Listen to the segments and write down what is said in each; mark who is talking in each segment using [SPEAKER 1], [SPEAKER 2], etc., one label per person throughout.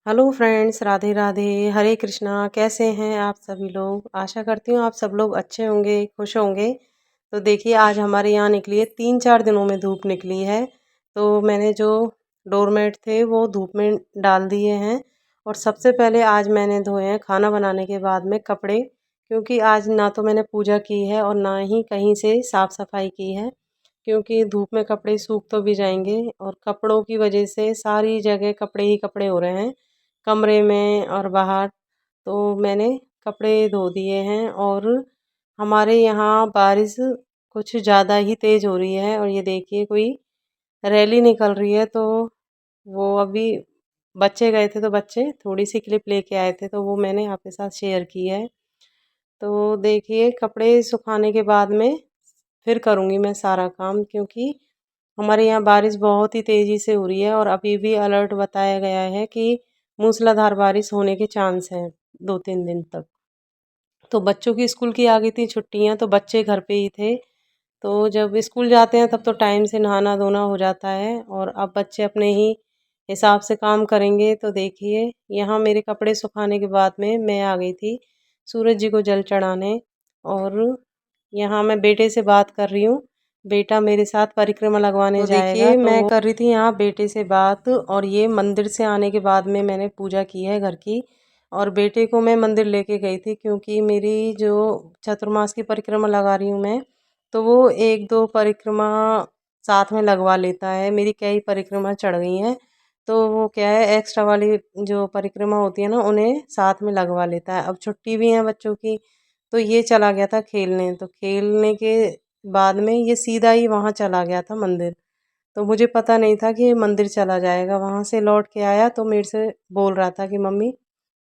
[SPEAKER 1] Hello friends, Radhe Radhe, हरे कृष्णा। कैसे हैं आप सभी लोग? आशा करती हूँ आप सब लोग अच्छे होंगे, खुश होंगे। तो देखिए, आज हमारे यहाँ निकली है, 3-4 दिनों में धूप निकली है। तो मैंने जो डोरमेट थे वो धूप में डाल दिए हैं। और सबसे पहले आज मैंने धोए हैं खाना बनाने के बाद में कपड़े, क्योंकि आज ना तो मैंने पूजा की है और ना ही कहीं से साफ़ सफाई की है। क्योंकि धूप में कपड़े सूख तो भी जाएंगे और कपड़ों की वजह से सारी जगह कपड़े ही कपड़े हो रहे हैं, कमरे में और बाहर। तो मैंने कपड़े धो दिए हैं। और हमारे यहाँ बारिश कुछ ज़्यादा ही तेज़ हो रही है और ये देखिए कोई रैली निकल रही है। तो वो अभी बच्चे गए थे तो बच्चे थोड़ी सी क्लिप लेके आए थे, तो वो मैंने आपके साथ शेयर की है। तो देखिए, कपड़े सुखाने के बाद में फिर करूँगी मैं सारा काम, क्योंकि हमारे यहाँ बारिश बहुत ही तेज़ी से हो रही है और अभी भी अलर्ट बताया गया है कि मूसलाधार बारिश होने के चांस हैं 2-3 दिन तक। तो बच्चों की स्कूल की आ गई थी छुट्टियाँ, तो बच्चे घर पे ही थे। तो जब स्कूल जाते हैं तब तो टाइम से नहाना धोना हो जाता है और अब बच्चे अपने ही हिसाब से काम करेंगे। तो देखिए, यहाँ मेरे कपड़े सुखाने के बाद में मैं आ गई थी सूरज जी को जल चढ़ाने। और यहाँ मैं बेटे से बात कर रही हूँ, बेटा मेरे साथ परिक्रमा लगवाने जाएगा। देखिए, मैं कर रही थी यहाँ बेटे से बात, और ये मंदिर से आने के बाद में मैंने पूजा की है घर की। और बेटे को मैं मंदिर लेके गई थी, क्योंकि मेरी जो चतुर्मास की परिक्रमा लगा रही हूँ मैं, तो वो 1-2 परिक्रमा साथ में लगवा लेता है। मेरी कई परिक्रमा चढ़ गई हैं, तो वो क्या है, एक्स्ट्रा वाली जो परिक्रमा होती है ना, उन्हें साथ में लगवा लेता है। अब छुट्टी भी है बच्चों की, तो ये चला गया था खेलने। तो खेलने के बाद में ये सीधा ही वहाँ चला गया था मंदिर। तो मुझे पता नहीं था कि ये मंदिर चला जाएगा। वहाँ से लौट के आया तो मेरे से बोल रहा था कि मम्मी,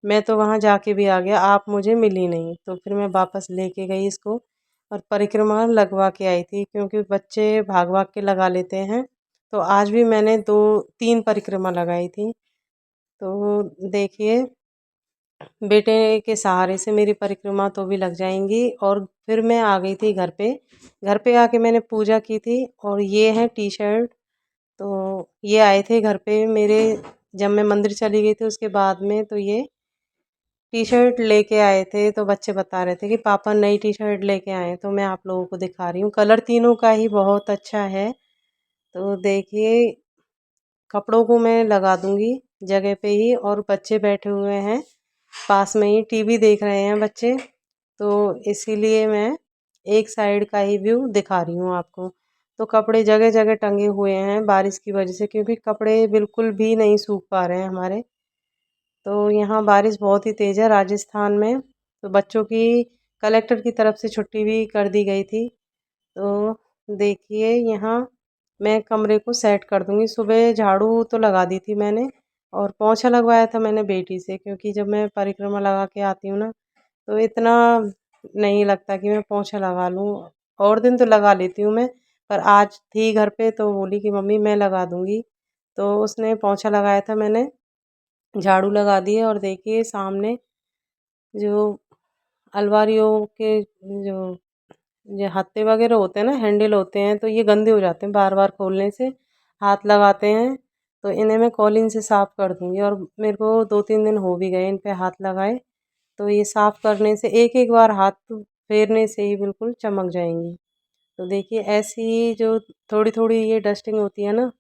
[SPEAKER 1] मैं तो वहाँ जाके भी आ गया, आप मुझे मिली नहीं। तो फिर मैं वापस लेके गई इसको और परिक्रमा लगवा के आई थी, क्योंकि बच्चे भाग भाग के लगा लेते हैं। तो आज भी मैंने 2-3 परिक्रमा लगाई थी। तो देखिए, बेटे के सहारे से मेरी परिक्रमा तो भी लग जाएंगी। और फिर मैं आ गई थी घर पे। घर पे आके मैंने पूजा की थी। और ये है टी शर्ट। तो ये आए थे घर पे मेरे, जब मैं मंदिर चली गई थी उसके बाद में। तो ये टी शर्ट लेके आए थे, तो बच्चे बता रहे थे कि पापा नई टी शर्ट लेके आए हैं। तो मैं आप लोगों को दिखा रही हूँ, कलर तीनों का ही बहुत अच्छा है। तो देखिए, कपड़ों को मैं लगा दूंगी जगह पे ही। और बच्चे बैठे हुए हैं पास में ही, टीवी देख रहे हैं बच्चे। तो इसीलिए मैं एक साइड का ही व्यू दिखा रही हूँ आपको। तो कपड़े जगह जगह टंगे हुए हैं बारिश की वजह से, क्योंकि कपड़े बिल्कुल भी नहीं सूख पा रहे हैं हमारे। तो यहाँ बारिश बहुत ही तेज़ है राजस्थान में। तो बच्चों की कलेक्टर की तरफ से छुट्टी भी कर दी गई थी। तो देखिए, यहाँ मैं कमरे को सेट कर दूंगी। सुबह झाड़ू तो लगा दी थी मैंने, और पोंछा लगवाया था मैंने बेटी से, क्योंकि जब मैं परिक्रमा लगा के आती हूँ ना, तो इतना नहीं लगता कि मैं पोंछा लगा लूँ। और दिन तो लगा लेती हूँ मैं, पर आज थी घर पे तो बोली कि मम्मी मैं लगा दूंगी। तो उसने पोंछा लगाया था, मैंने झाड़ू लगा दी है। और देखिए, सामने जो अलमारियों के जो ये हत्थे वगैरह होते हैं ना, हैंडल होते हैं, तो ये गंदे हो जाते हैं बार बार खोलने से, हाथ लगाते हैं। तो इन्हें मैं कॉलिन से साफ़ कर दूंगी। और मेरे को 2-3 दिन हो भी गए इन पे हाथ लगाए। तो ये साफ़ करने से, एक एक बार हाथ फेरने से ही बिल्कुल चमक जाएंगी। तो देखिए, ऐसी जो थोड़ी थोड़ी ये डस्टिंग होती है ना,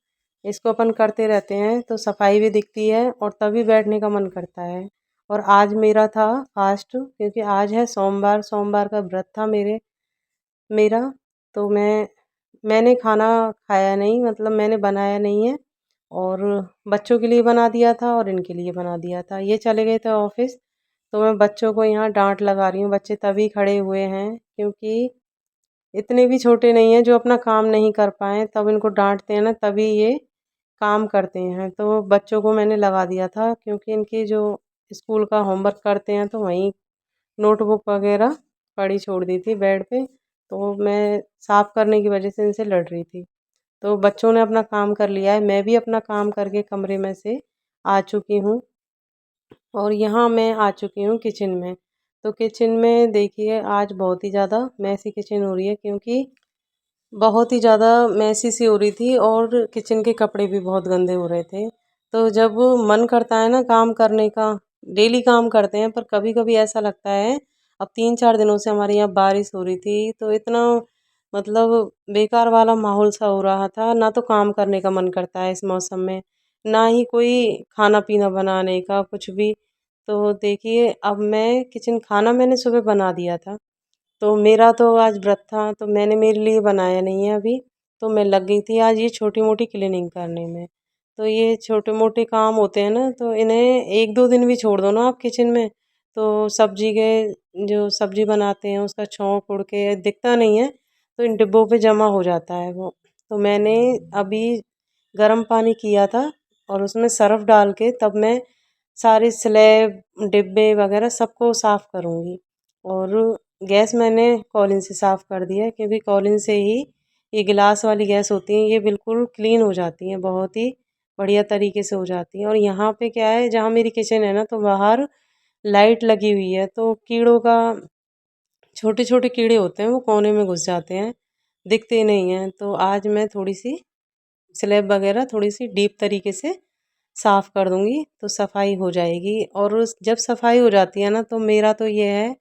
[SPEAKER 1] इसको अपन करते रहते हैं तो सफाई भी दिखती है और तभी बैठने का मन करता है। और आज मेरा था फास्ट, क्योंकि आज है सोमवार, सोमवार का व्रत था मेरा। तो मैंने खाना खाया नहीं, मतलब मैंने बनाया नहीं है। और बच्चों के लिए बना दिया था और इनके लिए बना दिया था। ये चले गए थे ऑफिस। तो मैं बच्चों को यहाँ डांट लगा रही हूँ। बच्चे तभी खड़े हुए हैं, क्योंकि इतने भी छोटे नहीं हैं जो अपना काम नहीं कर पाए, तब इनको डांटते हैं ना, तभी ये काम करते हैं। तो बच्चों को मैंने लगा दिया था, क्योंकि इनकी जो स्कूल का होमवर्क करते हैं तो वहीं नोटबुक वगैरह पड़ी छोड़ दी थी बेड पे। तो मैं साफ़ करने की वजह से इनसे लड़ रही थी। तो बच्चों ने अपना काम कर लिया है, मैं भी अपना काम करके कमरे में से आ चुकी हूँ। और यहाँ मैं आ चुकी हूँ किचन में। तो किचन में देखिए, आज बहुत ही ज़्यादा मैसी किचन हो रही है, क्योंकि बहुत ही ज़्यादा मैसी सी हो रही थी और किचन के कपड़े भी बहुत गंदे हो रहे थे। तो जब मन करता है ना काम करने का, डेली काम करते हैं पर कभी कभी ऐसा लगता है। अब 3-4 दिनों से हमारे यहाँ बारिश हो रही थी तो इतना मतलब बेकार वाला माहौल सा हो रहा था, ना तो काम करने का मन करता है इस मौसम में, ना ही कोई खाना पीना बनाने का कुछ भी। तो देखिए अब मैं किचन खाना मैंने सुबह बना दिया था, तो मेरा तो आज व्रत था तो मैंने मेरे लिए बनाया नहीं है अभी। तो मैं लग गई थी आज ये छोटी मोटी क्लीनिंग करने में। तो ये छोटे मोटे काम होते हैं ना, तो इन्हें 1-2 दिन भी छोड़ दो ना आप किचन में, तो सब्जी के जो सब्जी बनाते हैं उसका छौंक उड़ के दिखता नहीं है, तो इन डिब्बों पे जमा हो जाता है वो। तो मैंने अभी गर्म पानी किया था और उसमें सर्फ़ डाल के तब मैं सारे स्लैब, डिब्बे वगैरह सबको साफ़ करूँगी। और गैस मैंने कॉलिन से साफ़ कर दिया है, क्योंकि कॉलिन से ही ये गिलास वाली गैस होती हैं, ये बिल्कुल क्लीन हो जाती हैं, बहुत ही बढ़िया तरीके से हो जाती हैं। और यहाँ पे क्या है, जहाँ मेरी किचन है ना, तो बाहर लाइट लगी हुई है, तो कीड़ों का छोटे-छोटे कीड़े होते हैं वो कोने में घुस जाते हैं, दिखते नहीं हैं। तो आज मैं थोड़ी-सी स्लैब वगैरह थोड़ी-सी डीप तरीके से साफ़ कर दूँगी, तो सफाई हो जाएगी। और उस जब सफाई हो जाती है ना, तो मेरा तो ये है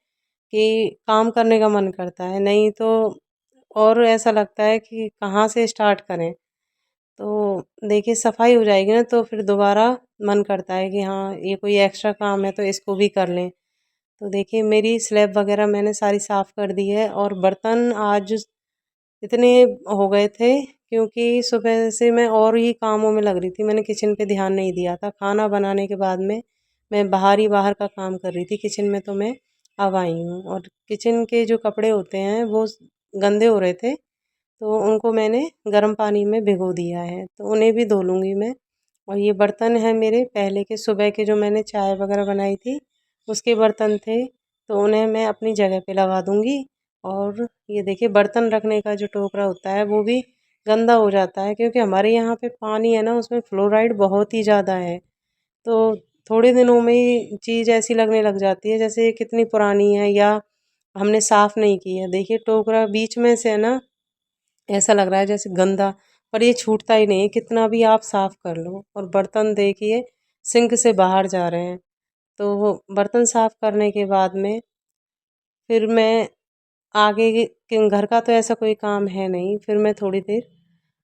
[SPEAKER 1] कि काम करने का मन करता है, नहीं तो और ऐसा लगता है कि कहाँ से स्टार्ट करें। तो देखिए सफाई हो जाएगी ना, तो फिर दोबारा मन करता है कि हाँ, ये कोई एक्स्ट्रा काम है तो इसको भी कर लें। तो देखिए मेरी स्लैब वगैरह मैंने सारी साफ़ कर दी है, और बर्तन आज इतने हो गए थे, क्योंकि सुबह से मैं और ही कामों में लग रही थी, मैंने किचन पे ध्यान नहीं दिया था। खाना बनाने के बाद में मैं बाहर ही बाहर का काम कर रही थी, किचन में तो मैं अब आई हूँ। और किचन के जो कपड़े होते हैं वो गंदे हो रहे थे, तो उनको मैंने गर्म पानी में भिगो दिया है, तो उन्हें भी धो लूँगी मैं। और ये बर्तन हैं मेरे पहले के, सुबह के जो मैंने चाय वगैरह बनाई थी उसके बर्तन थे, तो उन्हें मैं अपनी जगह पे लगा दूँगी। और ये देखिए बर्तन रखने का जो टोकरा होता है वो भी गंदा हो जाता है, क्योंकि हमारे यहाँ पे पानी है ना उसमें फ्लोराइड बहुत ही ज़्यादा है। तो थोड़े दिनों में ही चीज़ ऐसी लगने लग जाती है जैसे ये कितनी पुरानी है, या हमने साफ़ नहीं की है। देखिए टोकरा बीच में से है ना, ऐसा लग रहा है जैसे गंदा, पर ये छूटता ही नहीं है कितना भी आप साफ़ कर लो। और बर्तन देखिए सिंक से बाहर जा रहे हैं। तो वो बर्तन साफ़ करने के बाद में फिर मैं आगे के घर का तो ऐसा कोई काम है नहीं, फिर मैं थोड़ी देर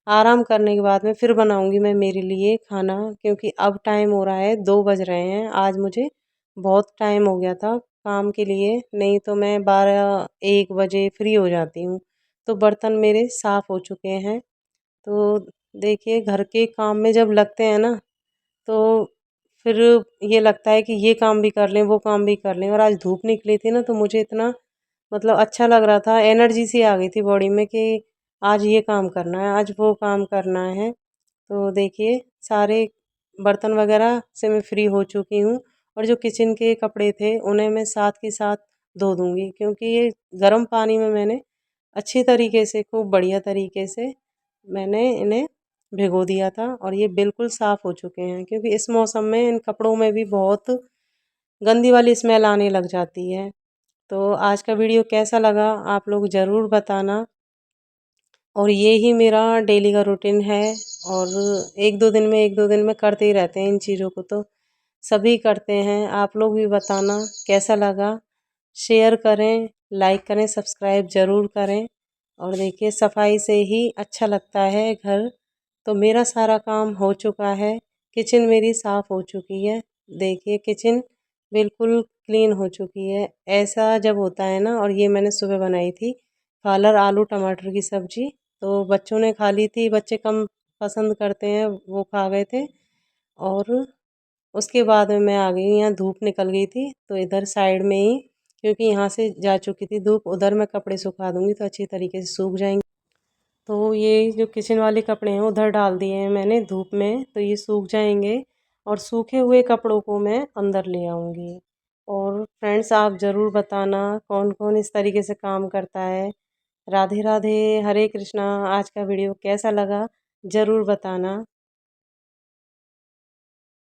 [SPEAKER 1] आराम करने के बाद में फिर बनाऊंगी मैं मेरे लिए खाना, क्योंकि अब टाइम हो रहा है, 2 बज रहे हैं। आज मुझे बहुत टाइम हो गया था काम के लिए, नहीं तो मैं 12-1 बजे फ्री हो जाती हूँ। तो बर्तन मेरे साफ़ हो चुके हैं। तो देखिए घर के काम में जब लगते हैं ना, तो फिर ये लगता है कि ये काम भी कर लें, वो काम भी कर लें। और आज धूप निकली थी ना, तो मुझे इतना मतलब अच्छा लग रहा था, एनर्जी सी आ गई थी बॉडी में कि आज ये काम करना है, आज वो काम करना है। तो देखिए सारे बर्तन वगैरह से मैं फ्री हो चुकी हूँ, और जो किचन के कपड़े थे उन्हें मैं साथ के साथ धो दूँगी, क्योंकि ये गर्म पानी में मैंने अच्छी तरीके से, खूब बढ़िया तरीके से मैंने इन्हें भिगो दिया था, और ये बिल्कुल साफ़ हो चुके हैं। क्योंकि इस मौसम में इन कपड़ों में भी बहुत गंदी वाली स्मेल आने लग जाती है। तो आज का वीडियो कैसा लगा आप लोग ज़रूर बताना। और ये ही मेरा डेली का रूटीन है, और 1-2 दिन में करते ही रहते हैं इन चीज़ों को, तो सभी करते हैं। आप लोग भी बताना कैसा लगा, शेयर करें, लाइक करें, सब्सक्राइब ज़रूर करें। और देखिए सफाई से ही अच्छा लगता है घर। तो मेरा सारा काम हो चुका है, किचन मेरी साफ़ हो चुकी है। देखिए किचन बिल्कुल क्लीन हो चुकी है। ऐसा जब होता है ना, और ये मैंने सुबह बनाई थी पालक आलू टमाटर की सब्ज़ी, तो बच्चों ने खा ली थी, बच्चे कम पसंद करते हैं, वो खा गए थे। और उसके बाद में मैं आ गई, यहाँ धूप निकल गई थी तो इधर साइड में ही, क्योंकि यहाँ से जा चुकी थी धूप, उधर मैं कपड़े सुखा दूँगी तो अच्छी तरीके से सूख जाएंगे। तो ये जो किचन वाले कपड़े हैं उधर डाल दिए हैं मैंने धूप में, तो ये सूख जाएंगे। और सूखे हुए कपड़ों को मैं अंदर ले आऊँगी। और फ्रेंड्स आप ज़रूर बताना कौन कौन इस तरीके से काम करता है। राधे राधे, हरे कृष्णा। आज का वीडियो कैसा लगा ज़रूर बताना।